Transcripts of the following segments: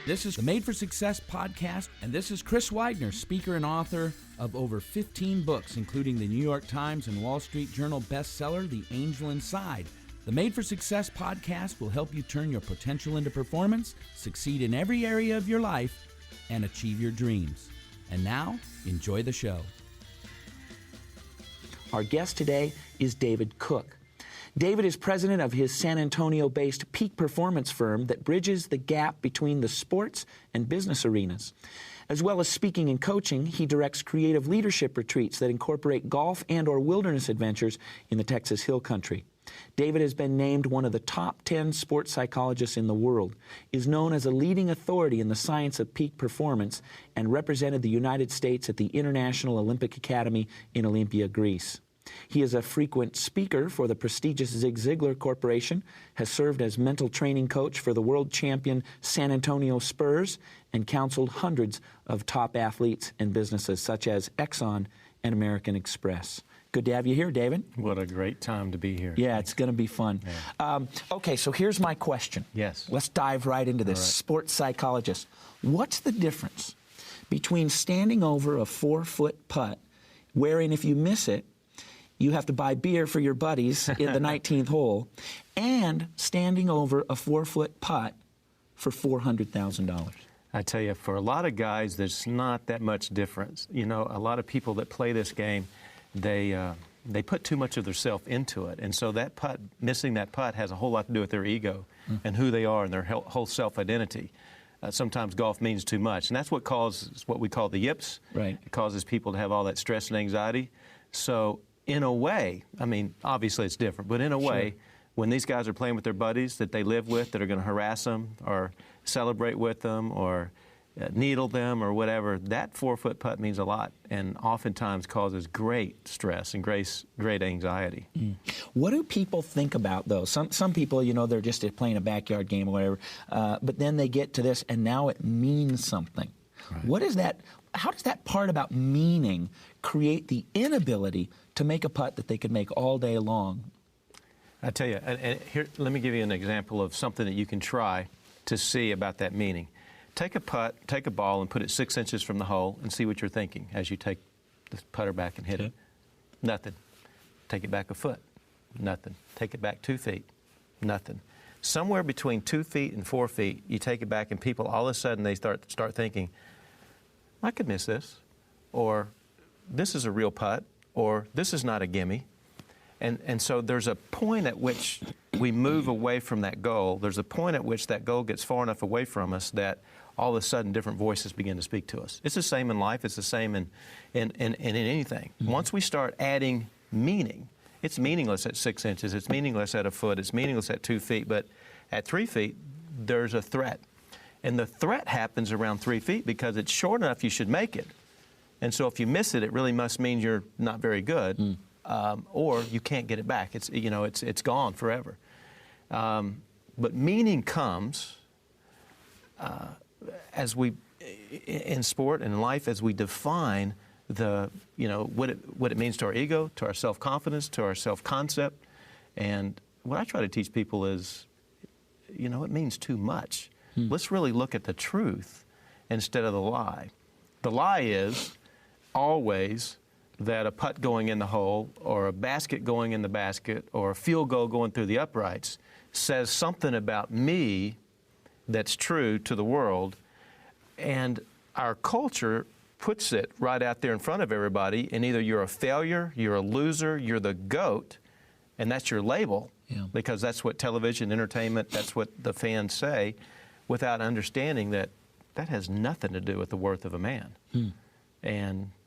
This is the Made for Success podcast, and this is Chris Widener, speaker and author of over 15 books, including the New York Times and Wall Street Journal bestseller, The Angel Inside. The Made for Success podcast will help you turn your potential into performance, succeed in every area of your life, and achieve your dreams. And now, enjoy the show. Our guest today is David Cook. David is president of his San Antonio-based peak performance firm that bridges the gap between the sports and business arenas. As well as speaking and coaching, he directs creative leadership retreats that incorporate golf and/or wilderness adventures in the Texas Hill Country. David has been named one of the top 10 sports psychologists in the world, is known as a leading authority in the science of peak performance, and represented the United States at the International Olympic Academy in Olympia, Greece. He is a frequent speaker for the prestigious Zig Ziglar Corporation, has served as mental training coach for the world champion San Antonio Spurs, and counseled hundreds of top athletes and businesses such as Exxon and American Express. Good to have you here, David. What a great time to be here. Yeah, it's going to be fun. Yeah. Okay, so here's my question. Yes. Let's dive right into this. All right. Sports psychologist, what's the difference between standing over a 4-foot putt, wherein if you miss it, you have to buy beer for your buddies in the 19th hole, and standing over a 4-foot putt for $400,000? I tell you, for a lot of guys, there's not that much difference. You know, a lot of people that play this game, they put too much of their self into it. And so that putt, missing that putt, has a whole lot to do with their ego and who they are and their whole self-identity. Sometimes golf means too much. And that's what causes what we call the yips. Right. It causes people to have all that stress and anxiety. So in a way, I mean, obviously it's different, but in a way, when these guys are playing with their buddies that they live with that are going to harass them or celebrate with them or needle them or whatever, that 4-foot putt means a lot and oftentimes causes great stress and great anxiety. What do people think about, though? Some people, you know, they're just playing a backyard game or whatever, but then they get to this and now it means something. Right. What is that? How does that part about meaning create the inability to make a putt that they could make all day long? I tell you, and here, let me give you an example of something that you can try to see about that meaning. Take a putt, take a ball, and put it 6 inches from the hole and see what you're thinking as you take the putter back and hit it. Nothing. Take it back a foot. Nothing. Take it back 2 feet. Nothing. Somewhere between 2 feet and 4 feet, you take it back, and people all of a sudden they start thinking, I could miss this, or this is a real putt, or this is not a gimme. And so there's a point at which we move away from that goal. There's a point at which that goal gets far enough away from us that all of a sudden different voices begin to speak to us. It's the same in life. It's the same in anything. Mm-hmm. Once we start adding meaning, it's meaningless at 6 inches. It's meaningless at a foot. It's meaningless at 2 feet. But at 3 feet, there's a threat. And the threat happens around 3 feet because it's short enough you should make it. And so if you miss it, it really must mean you're not very good, or you can't get it back. It's gone forever. But meaning comes as we, in sport and life, as we define what it means to our ego, to our self-confidence, to our self-concept. And what I try to teach people is, it means too much. Let's really look at the truth instead of the lie. The lie is always that a putt going in the hole or a basket going in the basket or a field goal going through the uprights says something about me that's true to the world. And our culture puts it right out there in front of everybody, and either you're a failure, you're a loser, you're the GOAT, and that's your label, because that's what television, entertainment, that's what the fans say, without understanding that that has nothing to do with the worth of a man.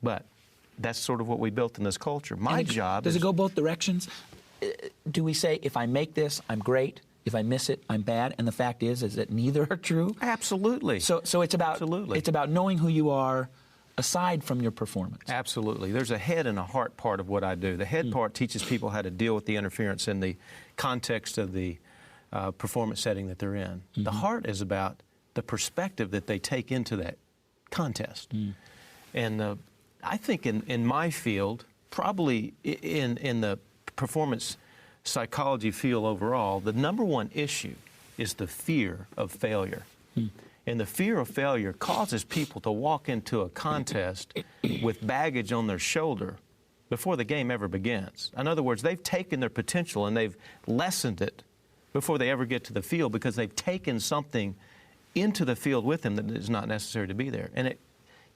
But that's sort of what we built in this culture. My job does it go both directions? Do we say, if I make this, I'm great? If I miss it, I'm bad? And the fact is that neither are true? Absolutely. So it's about knowing who you are aside from your performance. Absolutely. There's a head and a heart part of what I do. The head part teaches people how to deal with the interference in the context of the performance setting that they're in. The heart is about the perspective that they take into that contest. And I think in my field, probably in the performance psychology field overall, the number one issue is the fear of failure. And the fear of failure causes people to walk into a contest with baggage on their shoulder before the game ever begins. In other words, they've taken their potential and they've lessened it before they ever get to the field because they've taken something into the field with them that is not necessary to be there. And it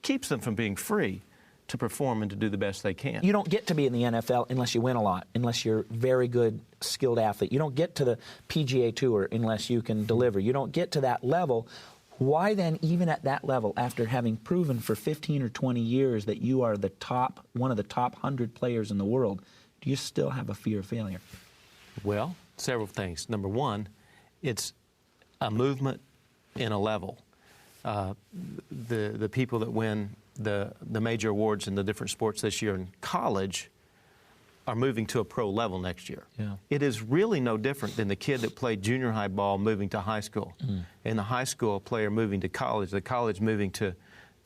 keeps them from being free to perform and to do the best they can. You don't get to be in the NFL unless you win a lot, unless you're a very good, skilled athlete. You don't get to the PGA Tour unless you can deliver. You don't get to that level. Why then, even at that level, after having proven for 15 or 20 years that you are the top, one of the top 100 players in the world, do you still have a fear of failure? Well, several things. Number one, it's a movement in a level. The people that win the major awards in the different sports this year in college are moving to a pro level next year. Yeah. It is really no different than the kid that played junior high ball moving to high school, and the high school player moving to college, the college moving to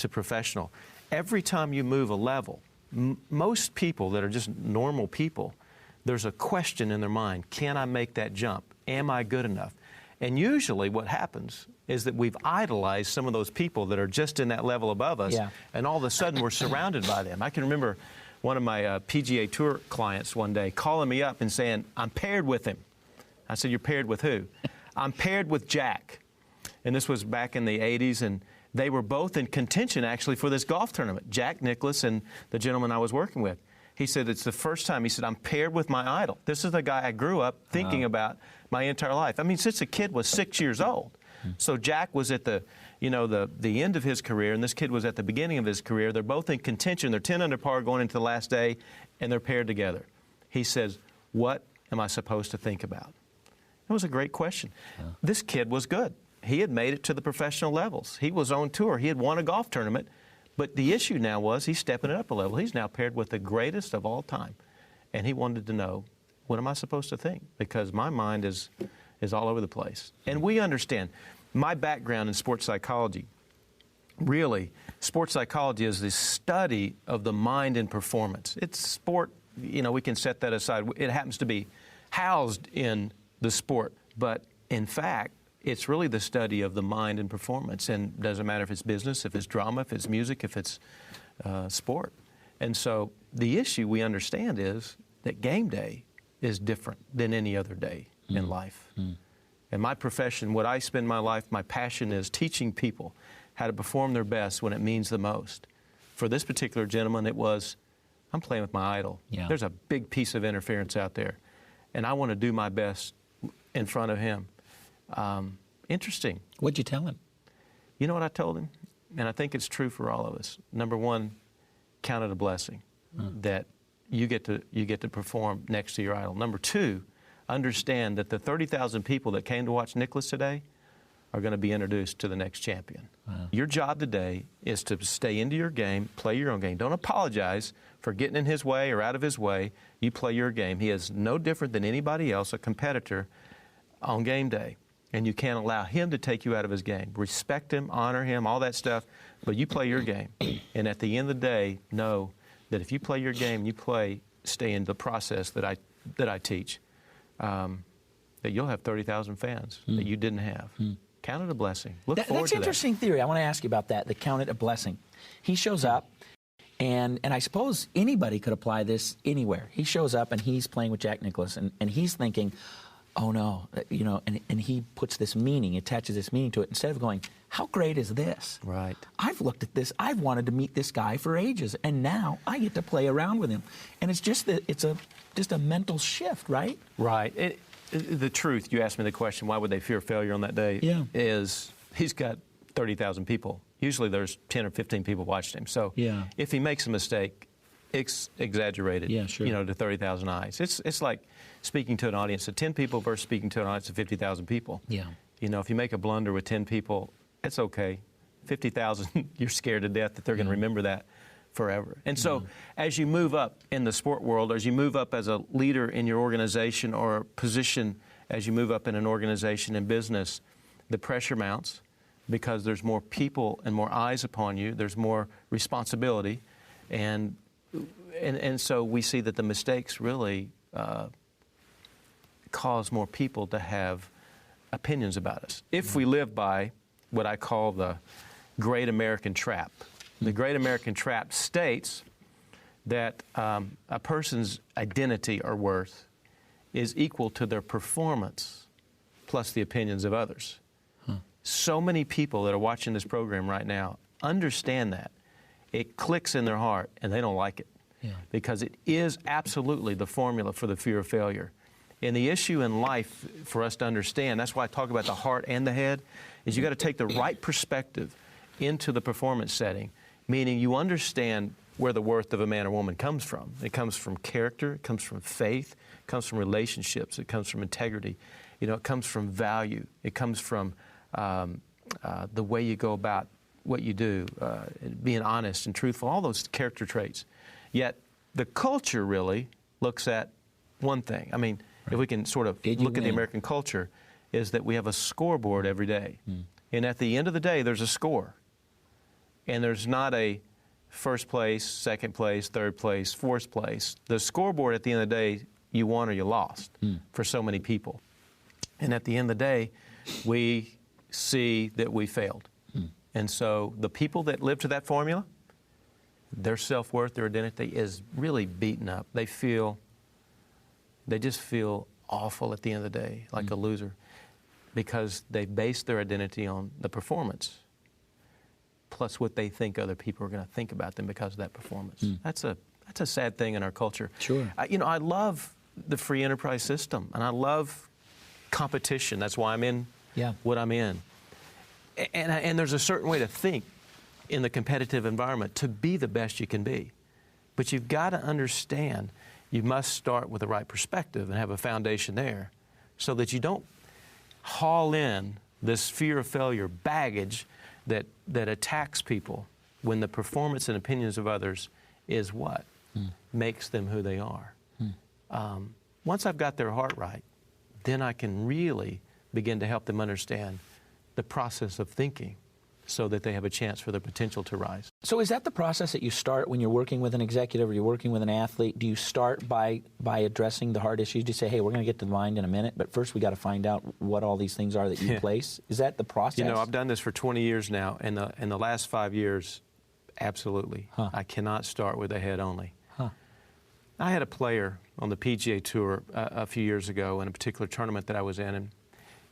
professional. Every time you move a level, most people that are just normal people, there's a question in their mind, can I make that jump? Am I good enough? And usually what happens is that we've idolized some of those people that are just in that level above us, and all of a sudden we're surrounded by them. I can remember one of my PGA Tour clients one day calling me up and saying, I'm paired with him. I said, you're paired with who? I'm paired with Jack. And this was back in the 80s, and they were both in contention actually for this golf tournament, Jack Nicklaus and the gentleman I was working with. He said, it's the first time. He said, I'm paired with my idol. This is the guy I grew up thinking about my entire life. I mean, since the kid was 6 years old. So Jack was at the end of his career, and this kid was at the beginning of his career. They're both in contention. They're 10 under par going into the last day, and they're paired together. He says, what am I supposed to think about? It was a great question. This kid was good. He had made it to the professional levels. He was on tour. He had won a golf tournament. But the issue now was he's stepping it up a level. He's now paired with the greatest of all time. And he wanted to know, what am I supposed to think? Because my mind is all over the place. And we understand. My background in sports psychology, really, sports psychology is the study of the mind and performance. It's sport, we can set that aside. It happens to be housed in the sport. But in fact, it's really the study of the mind and performance. And it doesn't matter if it's business, if it's drama, if it's music, if it's sport. And so the issue we understand is that game day is different than any other day in life. And my profession, what I spend my life, my passion is teaching people how to perform their best when it means the most. For this particular gentleman, it was, I'm playing with my idol. Yeah. There's a big piece of interference out there, and I want to do my best in front of him. Interesting. What'd you tell him? You know what I told him? And I think it's true for all of us. Number one, count it a blessing that you get to perform next to your idol. Number two, understand that the 30,000 people that came to watch Nicklaus today are going to be introduced to the next champion. Wow. Your job today is to stay into your game, play your own game. Don't apologize for getting in his way or out of his way. You play your game. He is no different than anybody else, a competitor on game day. And you can't allow him to take you out of his game. Respect him, honor him, all that stuff, but you play your game. And at the end of the day, know that if you play your game, stay in the process that I teach, that you'll have 30,000 fans that you didn't have. Count it a blessing. Look forward to that. That's an interesting theory. I want to ask you about that, the count it a blessing. He shows up, and I suppose anybody could apply this anywhere. He shows up, and he's playing with Jack Nicklaus, and he's thinking, oh no, and he puts this meaning, attaches this meaning to it, instead of going, how great is this? Right. I've looked at this, I've wanted to meet this guy for ages, and now I get to play around with him. And it's just just a mental shift, right? Right. The truth, you asked me the question, why would they fear failure on that day, is he's got 30,000 people. Usually there's 10 or 15 people watching him. So if he makes a mistake, it's exaggerated, to 30,000 eyes. It's like speaking to an audience of 10 people versus speaking to an audience of 50,000 people. Yeah. If you make a blunder with 10 people, it's okay. 50,000, you're scared to death that they're going to remember that forever. And so as you move up in the sport world, as you move up as a leader in your organization or position, as you move up in an organization in business, the pressure mounts because there's more people and more eyes upon you. There's more responsibility. And so we see that the mistakes really cause more people to have opinions about us. If we live by what I call the Great American Trap. The Great American Trap states that a person's identity or worth is equal to their performance plus the opinions of others. So many people that are watching this program right now understand that. It clicks in their heart, and they don't like it. Yeah. Because it is absolutely the formula for the fear of failure. And the issue in life for us to understand, that's why I talk about the heart and the head, is you got to take the right perspective into the performance setting, meaning you understand where the worth of a man or woman comes from. It comes from character, it comes from faith, it comes from relationships, it comes from integrity, it comes from value, it comes from the way you go about what you do, being honest and truthful, all those character traits. Yet the culture really looks at one thing. I mean, if we can sort of look at the American culture, is that we have a scoreboard every day. And at the end of the day, there's a score. And there's not a first place, second place, third place, fourth place. The scoreboard at the end of the day, you won or you lost for so many people. And at the end of the day, we see that we failed. And so the people that live to that formula, their self-worth, their identity is really beaten up. They just feel awful at the end of the day, like a loser, because they base their identity on the performance, plus what they think other people are going to think about them because of that performance. That's a sad thing in our culture. Sure. I love the free enterprise system, and I love competition. That's why I'm in what I'm in. And there's a certain way to think in the competitive environment to be the best you can be. But you've got to understand you must start with the right perspective and have a foundation there so that you don't haul in this fear of failure baggage that attacks people when the performance and opinions of others is what makes them who they are. Once I've got their heart right, then I can really begin to help them understand the process of thinking so that they have a chance for their potential to rise. So is that the process that you start when you're working with an executive or you're working with an athlete? Do you start by addressing the hard issues? Do you say, hey, we're going to get to the mind in a minute, but first we got to find out what all these things are that you place? Is that the process? I've done this for 20 years now, and in the last 5 years, absolutely. I cannot start with the head only. I had a player on the PGA Tour a few years ago in a particular tournament that I was in,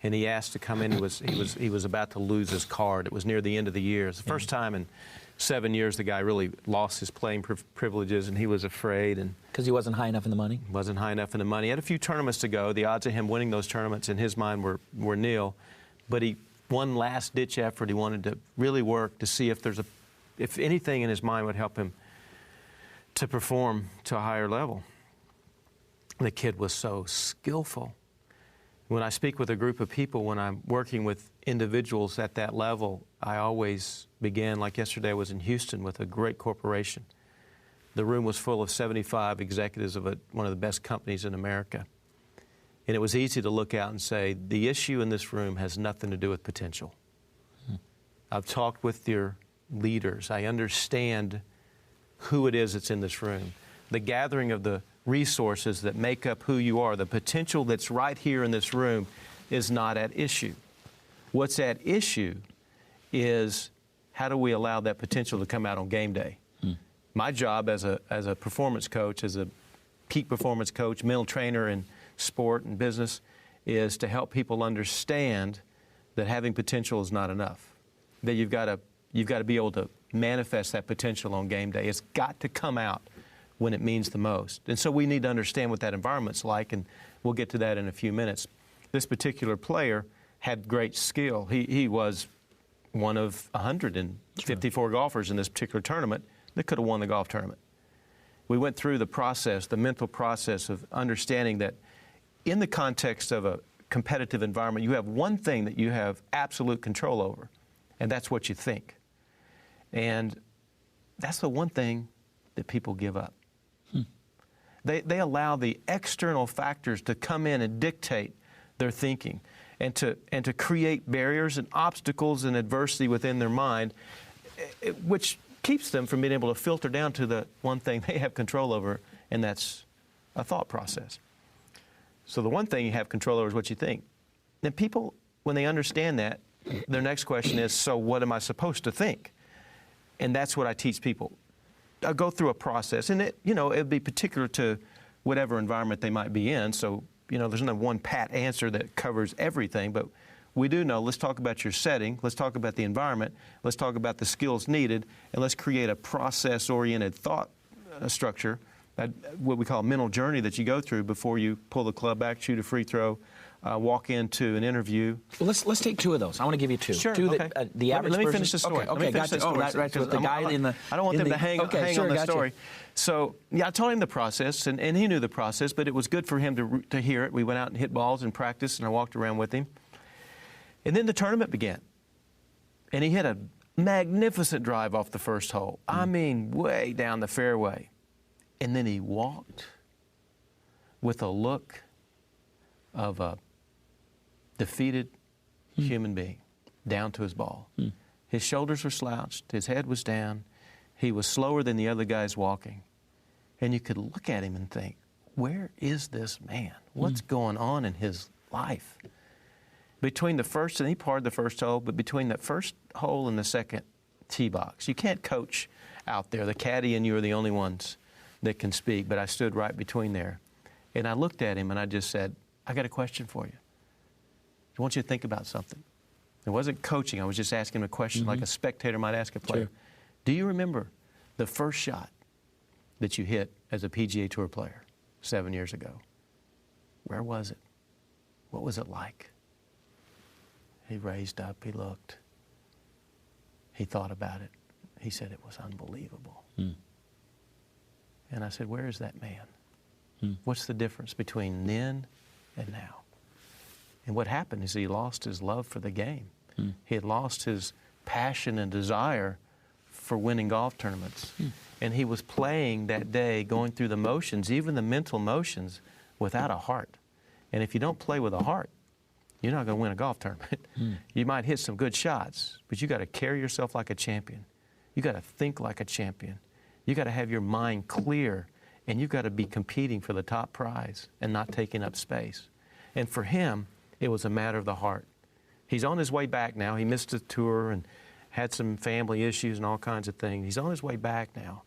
and he asked to come in. He was about to lose his card. It was near the end of the year. It's the first time in 7 years the guy really lost his playing privileges, and he was afraid. Because he wasn't high enough in the money? Wasn't high enough in the money. He had a few tournaments to go. The odds of him winning those tournaments in his mind were nil. But he one last-ditch effort. He wanted to really work to see if anything in his mind would help him to perform to a higher level. The kid was so skillful. When I speak with a group of people, when I'm working with individuals at that level, I always begin, like yesterday I was in Houston with a great corporation. The room was full of 75 executives of one of the best companies in America. And it was easy to look out and say, the issue in this room has nothing to do with potential. I've talked with your leaders. I understand who it is that's in this room. The gathering of the resources that make up who you are, the potential that's right here in this room is not at issue. What's at issue is how do we allow that potential to come out on game day? My job as a performance coach, as a peak performance coach, mental trainer in sport and business, is to help people understand that having potential is not enough. That you've got to be able to manifest that potential on game day. It's got to come out when it means the most. And so we need to understand what that environment's like, and we'll get to that in a few minutes. This particular player had great skill. He was one of 154 golfers in this particular tournament that could have won the golf tournament. We went through the process, the mental process of understanding that in the context of a competitive environment, you have one thing that you have absolute control over, and that's what you think. And that's the one thing that people give up. They allow the external factors to come in and dictate their thinking and to create barriers and obstacles and adversity within their mind, which keeps them from being able to filter down to the one thing they have control over, and that's a thought process. So the one thing you have control over is what you think. And people, when they understand that, their next question is, so what am I supposed to think? And that's what I teach people. I go through a process, and it'd be particular to whatever environment they might be in. So, there's no one pat answer that covers everything, but we do know, let's talk about your setting, let's talk about the environment, let's talk about the skills needed, and let's create a process-oriented thought structure, what we call a mental journey that you go through before you pull the club back, shoot a free throw, walk into an interview. Well, let's take two of those. I want to give you two. Sure. Two okay. that, the average Let me person, finish the story. Okay, gotcha. Oh, right, with the guy in the... I don't want them to hang on the gotcha. story. So, I told him the process, and he knew the process, but it was good for him to hear it. We went out and hit balls and practiced, and I walked around with him. And then the tournament began. And he hit a magnificent drive off the first hole. I mean, way down the fairway. And then he walked with a look of a defeated human being down to his ball. His shoulders were slouched. His head was down. He was slower than the other guys walking. And you could look at him and think, where is this man? What's going on in his life? Between the first, and he parred the first hole, but between that first hole and the second tee box, you can't coach out there. The caddy and you are the only ones that can speak, but I stood right between there. And I looked at him and I just said, I got a question for you. I want you to think about something. It wasn't coaching. I was just asking him a question like a spectator might ask a player. Sure. Do you remember the first shot that you hit as a PGA Tour player 7 years ago? Where was it? What was it like? He raised up, he looked, he thought about it. He said it was unbelievable. And I said, where is that man? What's the difference between then and now? And what happened is he lost his love for the game. He had lost his passion and desire for winning golf tournaments. And he was playing that day, going through the motions, even the mental motions, without a heart. And if you don't play with a heart, you're not going to win a golf tournament. You might hit some good shots, but you got to carry yourself like a champion. You got to think like a champion. You got to have your mind clear, and you got to be competing for the top prize and not taking up space. And for him, it was a matter of the heart. He's on his way back now. He missed a tour and had some family issues and all kinds of things. He's on his way back now.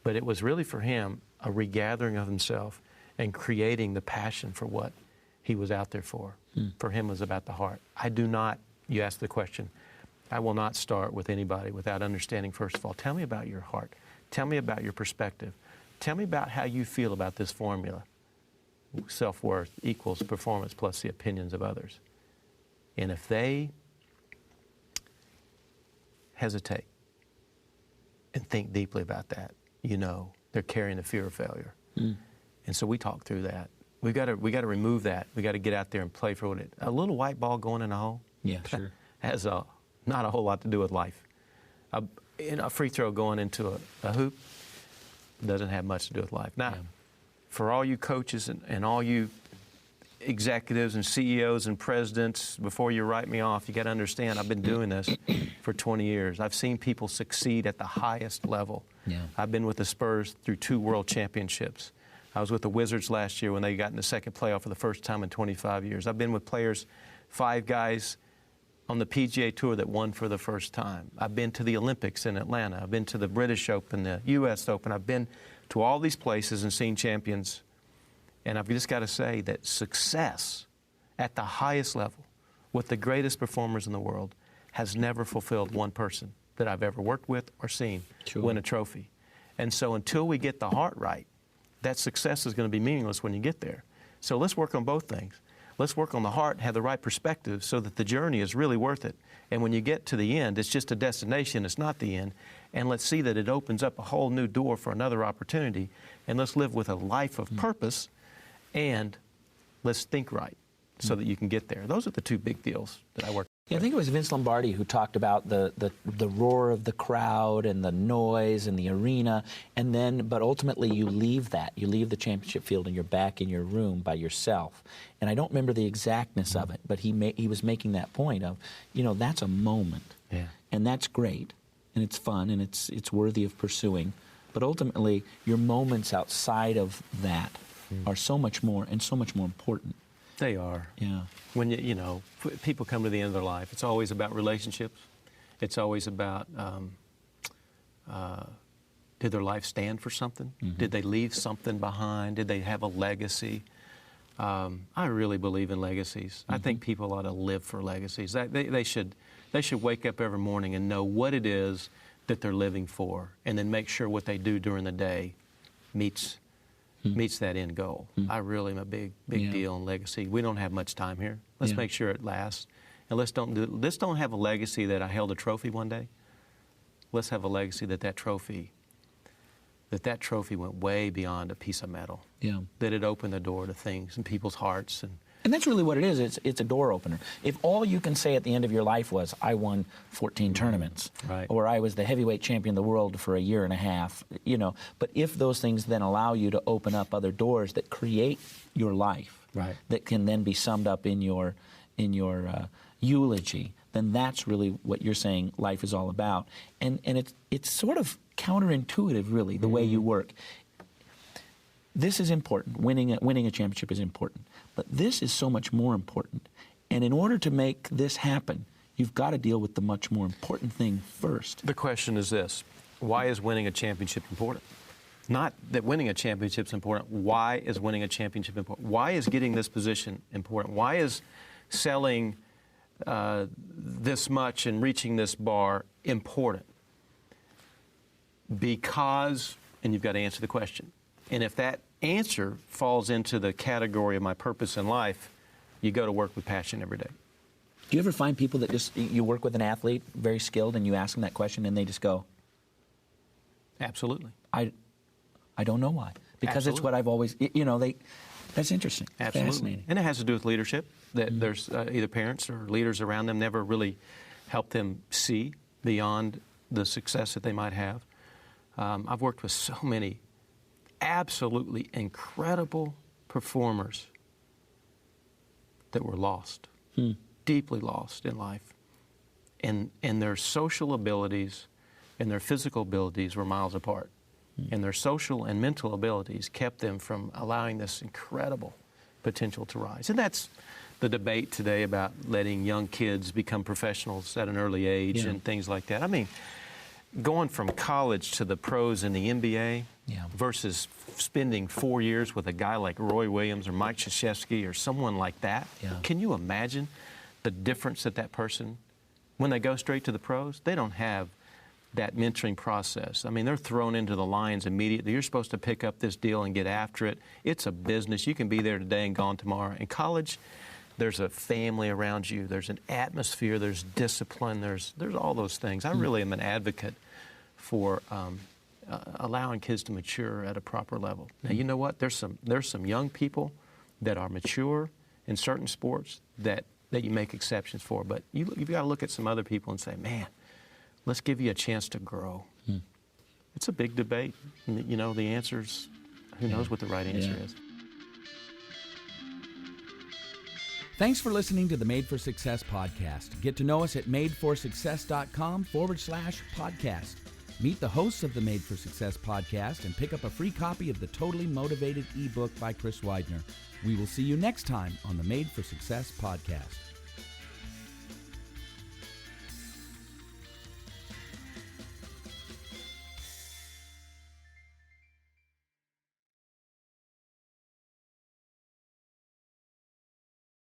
But it was really for him a regathering of himself and creating the passion for what he was out there for. For him, it was about the heart. I do not, you asked the question, I will not start with anybody without understanding, first of all, tell me about your heart. Tell me about your perspective. Tell me about how you feel about this formula. Self-worth equals performance plus the opinions of others. And if they hesitate and think deeply about that, they're carrying the fear of failure. And so we talk through that. We got to remove that. We got to get out there and play for what a little white ball going in a hole. Yeah, sure. Has not a whole lot to do with life. A free throw going into a hoop doesn't have much to do with life. Now, for all you coaches and all you executives and CEOs and presidents, before you write me off, you got to understand I've been doing this for 20 years. I've seen people succeed at the highest level. I've been with the Spurs through 2 world championships. I was with the Wizards last year when they got in the second playoff for the first time in 25 years. I've been with players, 5 guys on the PGA Tour that won for the first time. I've been to the Olympics in Atlanta. I've been to the British Open, the U.S. Open. I've been to all these places and seen champions. And I've just got to say that success at the highest level with the greatest performers in the world has never fulfilled one person that I've ever worked with or seen win a trophy. And so until we get the heart right, that success is going to be meaningless when you get there. So let's work on both things. Let's work on the heart, have the right perspective so that the journey is really worth it. And when you get to the end, it's just a destination, it's not the end. And let's see that it opens up a whole new door for another opportunity. And let's live with a life of purpose, and let's think right so that you can get there. Those are the 2 big deals that I work. Yeah, I think it was Vince Lombardi who talked about the roar of the crowd and the noise and the arena, and then, but ultimately you leave that. You leave the championship field and you're back in your room by yourself. And I don't remember the exactness of it, but he was making that point of, that's a moment. Yeah. And that's great, and it's fun, and it's worthy of pursuing. But ultimately, your moments outside of that are so much more and so much more important. They are. Yeah. When people come to the end of their life, it's always about relationships. It's always about did their life stand for something? Mm-hmm. Did they leave something behind? Did they have a legacy? I really believe in legacies. Mm-hmm. I think people ought to live for legacies. They should wake up every morning and know what it is that they're living for, and then make sure what they do during the day meets that end goal. I really am a big deal in legacy. We don't have much time here. Let's make sure it lasts, and let's don't have a legacy that I held a trophy one day. Let's have a legacy that trophy went way beyond a piece of metal. Yeah. That it opened the door to things in people's hearts. And that's really what it is. It's a door opener. If all you can say at the end of your life was, I won 14 tournaments, right, or I was the heavyweight champion of the world for a year and a half, but if those things then allow you to open up other doors that create your life, right, that can then be summed up in your eulogy, then that's really what you're saying life is all about. And it's sort of counterintuitive, really, the way you work. This is important. Winning a championship is important. But this is so much more important. And in order to make this happen, you've got to deal with the much more important thing first. The question is this: why is winning a championship important? Not that winning a championship is important. Why is winning a championship important? Why is getting this position important? Why is selling this much and reaching this bar important? Because, and you've got to answer the question. And if that answer falls into the category of my purpose in life, you go to work with passion every day. Do you ever find people that you work with an athlete, very skilled, and you ask them that question and they just go, absolutely. I don't know why. Because Absolutely. It's what I've always, that's interesting. Absolutely. Fascinating. And it has to do with leadership, that there's either parents or leaders around them never really help them see beyond the success that they might have. I've worked with so many absolutely incredible performers that were lost, deeply lost in life. And their social abilities and their physical abilities were miles apart. And their social and mental abilities kept them from allowing this incredible potential to rise. And that's the debate today about letting young kids become professionals at an early age and things like that. I mean, going from college to the pros in the NBA versus spending 4 years with a guy like Roy Williams or Mike Krzyzewski or someone like that. Yeah. Can you imagine the difference that person, when they go straight to the pros, they don't have that mentoring process. I mean, they're thrown into the lions immediately. You're supposed to pick up this deal and get after it. It's a business. You can be there today and gone tomorrow. In college, there's a family around you. There's an atmosphere. There's discipline. There's all those things. I really am an advocate for allowing kids to mature at a proper level. Now, you know what? There's some young people that are mature in certain sports that you make exceptions for. But you've got to look at some other people and say, man, let's give you a chance to grow. It's a big debate. The answer's, who knows what the right answer is. Thanks for listening to the Made for Success podcast. Get to know us at madeforsuccess.com/podcast. Meet the hosts of the Made for Success podcast and pick up a free copy of the Totally Motivated ebook by Chris Widener. We will see you next time on the Made for Success podcast.